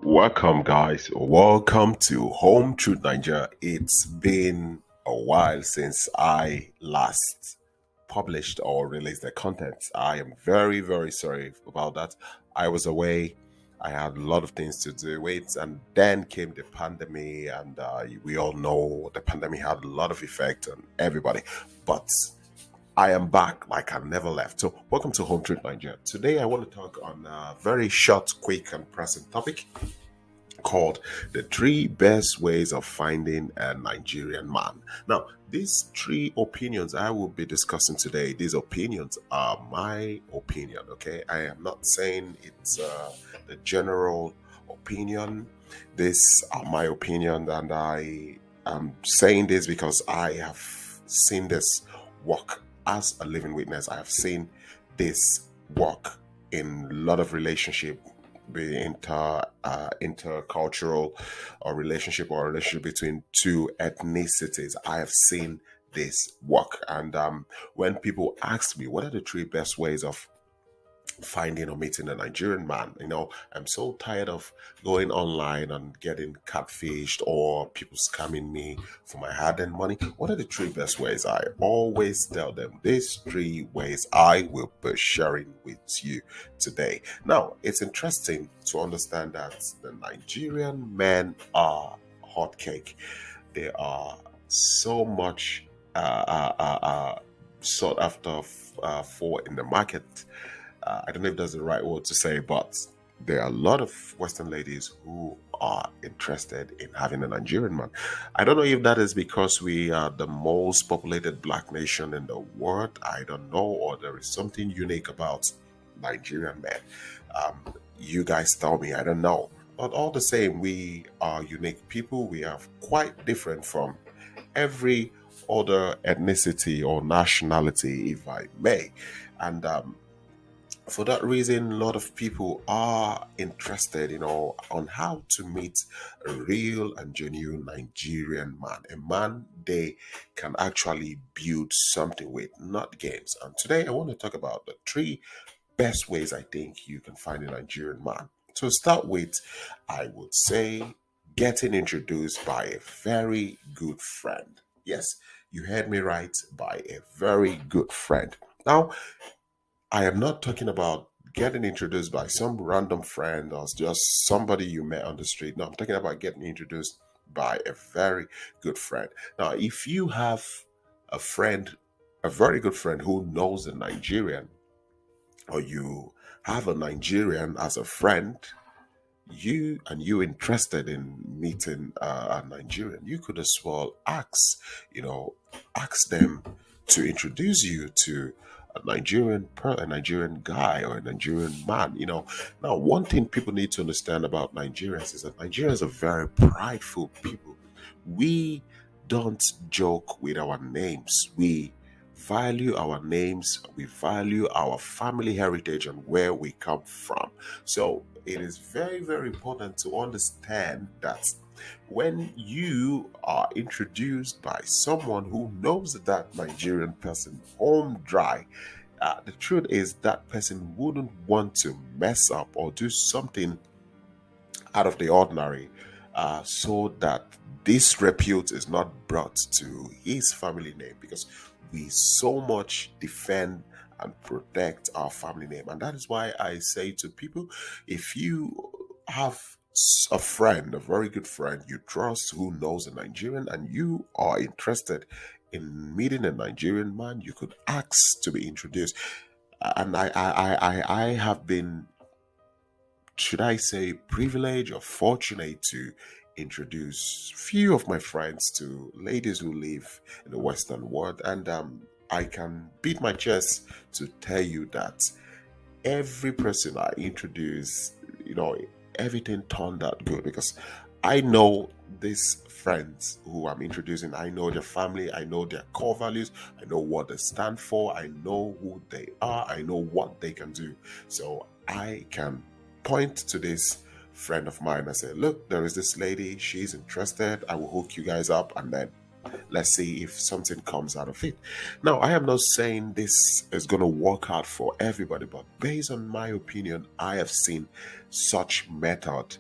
Welcome, guys. Welcome to Home Truth Nigeria. It's been a while since I last published or released the content. I am very, very sorry about that. I was away. I had a lot of things to do with, and then came the pandemic, and we all know the pandemic had a lot of effect on everybody. But I am back like I never left. So, welcome to Home Truth Nigeria. Today, I want to talk on a very short, quick, and present topic called the three best ways of finding a Nigerian man. Now, these three opinions I will be discussing today, these opinions are my opinion, okay? I am not saying it's the general opinion. These are my opinion, and I am saying this because I have seen this work as a living witness. I have seen this work in a lot of relationship, be intercultural or relationship between two ethnicities. I have seen this work, and when people ask me what are the three best ways of finding or meeting a Nigerian man, I'm so tired of going online and getting catfished or people scamming me for my hard-earned money. What are the three best ways? I always tell them these three ways I will be sharing with you today. Now, it's interesting to understand that the Nigerian men are hotcake. They are so much sought after for in the market. I don't know if that's the right word to say, but there are a lot of Western ladies who are interested in having a Nigerian man. I don't know if that is because we are the most populated black nation in the world. I don't know, or there is something unique about Nigerian men. You guys tell me, I don't know. But all the same, we are unique people. We are quite different from every other ethnicity or nationality, if I may. And for that reason, a lot of people are interested, on how to meet a real and genuine Nigerian man, a man they can actually build something with, not games. And today I want to talk about the three best ways I think you can find a Nigerian man. To start with, I would say getting introduced by a very good friend. Yes, you heard me right, by a very good friend. Now, I am not talking about getting introduced by some random friend or just somebody you met on the street. No, I'm talking about getting introduced by a very good friend. Now, if you have a friend, a very good friend who knows a Nigerian, or you have a Nigerian as a friend, you interested in meeting a Nigerian, you could as well ask them to introduce you to a Nigerian guy or a Nigerian man. Now, one thing people need to understand about Nigerians is that Nigerians are very prideful people. We don't joke with our names. We value our names, we value our family heritage and where we come from. So it is very, very important to understand that when you are introduced by someone who knows that Nigerian person home dry, the truth is that person wouldn't want to mess up or do something out of the ordinary, so that disrepute is not brought to his family name, because we so much defend and protect our family name. And that is why I say to people, if you have a friend, a very good friend you trust who knows a Nigerian, and you are interested in meeting a Nigerian man, you could ask to be introduced. And I have been, should I say, privileged or fortunate to introduce few of my friends to ladies who live in the Western world. And I can beat my chest to tell you that every person I introduce, everything turned out good, because I know these friends who I'm introducing, I know their family, I know their core values, I know what they stand for, I know who they are, I know what they can do. So I can point to this friend of mine and say, look, there is this lady, she's interested, I will hook you guys up, and then let's see if something comes out of it. Now, I am not saying this is going to work out for everybody, but based on my opinion, I have seen such method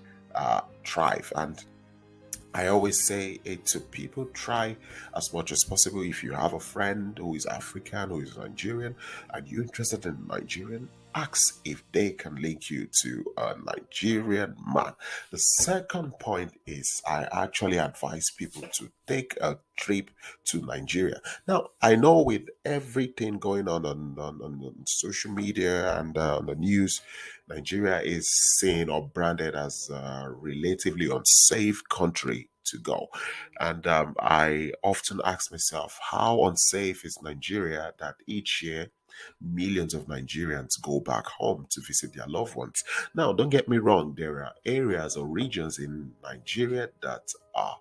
thrive. And I always say it to people, try as much as possible. If you have a friend who is African, who is Nigerian, and you're interested in Nigerian, ask if they can link you to a Nigerian man. The second point is I actually advise people to take a trip to Nigeria. Now, I know with everything going on social media and on the news, Nigeria is seen or branded as a relatively unsafe country to go. And I often ask myself, how unsafe is Nigeria that each year millions of Nigerians go back home to visit their loved ones? Now, don't get me wrong, there are areas or regions in Nigeria that are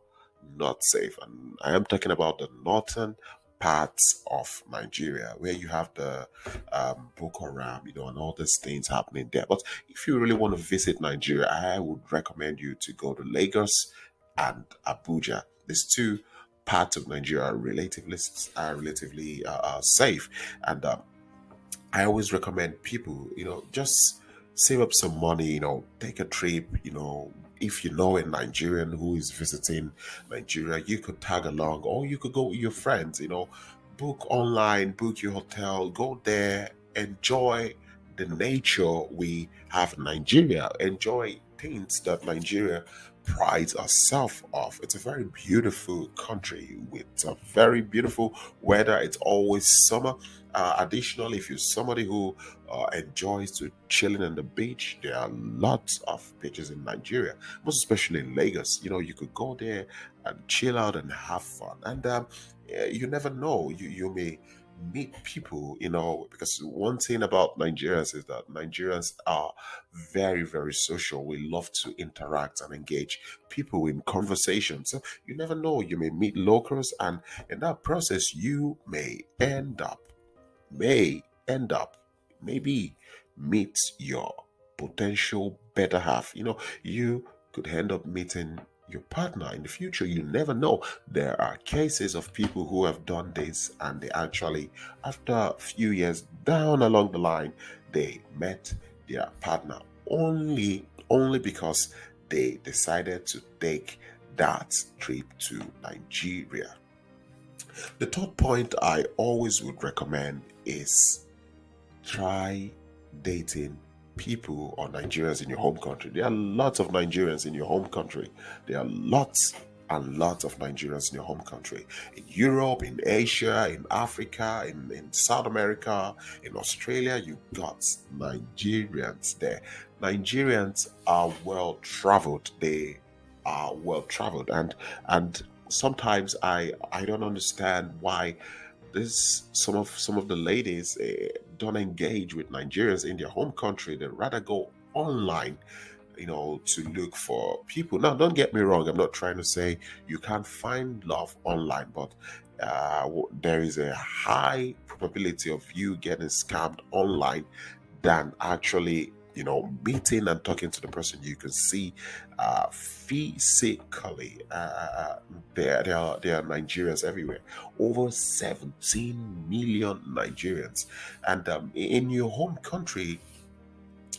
not safe. And I am talking about the northern parts of Nigeria where you have the Boko Haram, and all these things happening there. But if you really want to visit Nigeria, I would recommend you to go to Lagos and Abuja. These two parts of Nigeria are relatively safe, and I always recommend people, just save up some money, take a trip, if you know a Nigerian who is visiting Nigeria, you could tag along or you could go with your friends, book online, book your hotel, go there, enjoy the nature we have in Nigeria, enjoy things that Nigeria prides herself of. It's a very beautiful country with a very beautiful weather. It's always summer. Additionally, if you're somebody who enjoys to chilling on the beach, there are lots of beaches in Nigeria, most especially in Lagos. You could go there and chill out and have fun. And you never know, you may meet people, because one thing about Nigerians is that Nigerians are very, very social. We love to interact and engage people in conversation. So you never know, you may meet locals, and in that process, you may end up maybe meet your potential better half. You could end up meeting your partner in the future. You never know. There are cases of people who have done this and they actually, after a few years down along the line, they met their partner only because they decided to take that trip to Nigeria. The third point I always would recommend is try dating people or Nigerians in your home country. There are lots of Nigerians in your home country. There are lots and lots of Nigerians in your home country. In Europe, in Asia, in Africa, in South America, in Australia, you've got Nigerians there. Nigerians are well traveled. They are well traveled, and sometimes I don't understand why this some of the ladies don't engage with Nigerians in their home country. They rather go online, to look for people. Now, don't get me wrong. I'm not trying to say you can't find love online, but there is a high probability of you getting scammed online than actually meeting and talking to the person you can see physically. There are Nigerians everywhere, over 17 million Nigerians, and in your home country,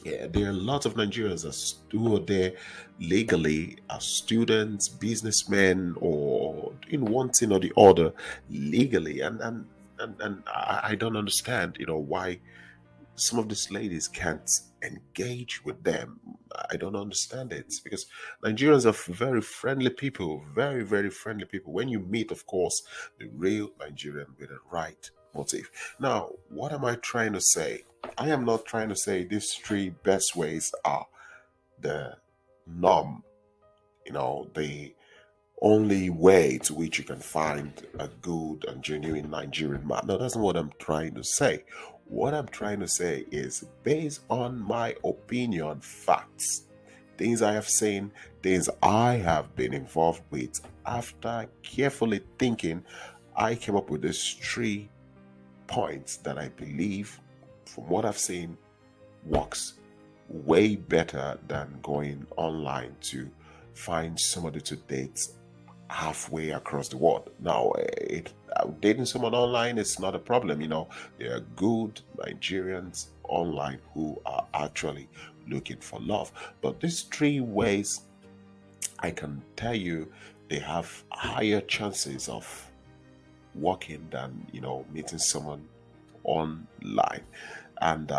yeah, there are lots of Nigerians who are there legally as students, businessmen, or in one thing or the other legally, and I don't understand, why some of these ladies can't engage with them. I don't understand it, because Nigerians are very friendly people, very, very friendly people. When you meet, of course, the real Nigerian with the right motive. Now, what am I trying to say? I am not trying to say these three best ways are the norm, the only way to which you can find a good and genuine Nigerian man. No, that's not what I'm trying to say. What I'm trying to say is based on my opinion, facts, things I have seen, things I have been involved with. After carefully thinking, I came up with these 3 points that I believe, from what I've seen, works way better than going online to find somebody to date halfway across the world. Now, dating someone online is not a problem. There are good Nigerians online who are actually looking for love. But these 3 ways I can tell you they have higher chances of working than meeting someone online. And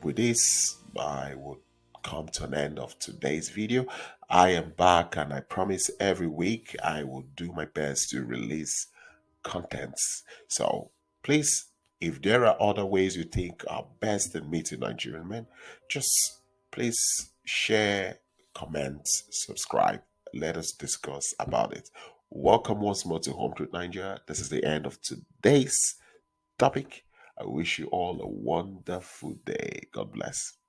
with this, I would come to an end of today's video. I am back, and I promise every week I will do my best to release contents. So please, if there are other ways you think are best in meeting Nigerian men, just please share, comment, subscribe. Let us discuss about it. Welcome once more to Home Truth Nigeria. This is the end of today's topic. I wish you all a wonderful day. God bless.